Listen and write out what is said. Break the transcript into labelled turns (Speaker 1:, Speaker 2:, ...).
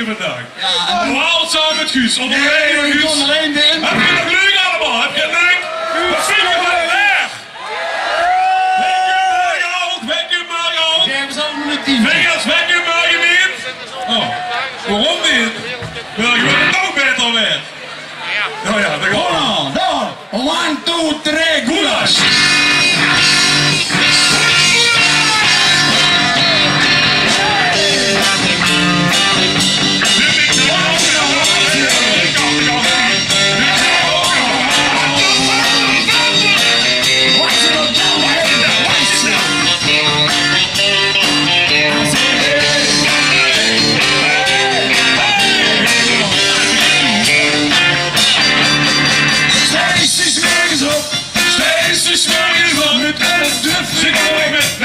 Speaker 1: vandaag.
Speaker 2: Ja, en...
Speaker 1: Normaal samen met Guus.
Speaker 2: Nee, ik kon alleen de in.
Speaker 1: Heb je nog leuk allemaal? Heb je het leuk? Wat vind je van het weer? Wek je Mario!
Speaker 2: Geef eens allemaal een 10.
Speaker 1: Vingers, wek je Mario niet? Oh, waarom niet? Wil je het nog beter weer? Oh ja, dat gaat.
Speaker 2: Hold on, down. 1, 2, 3, goulash.
Speaker 1: Steeds is morgens op met een duf. Zit er met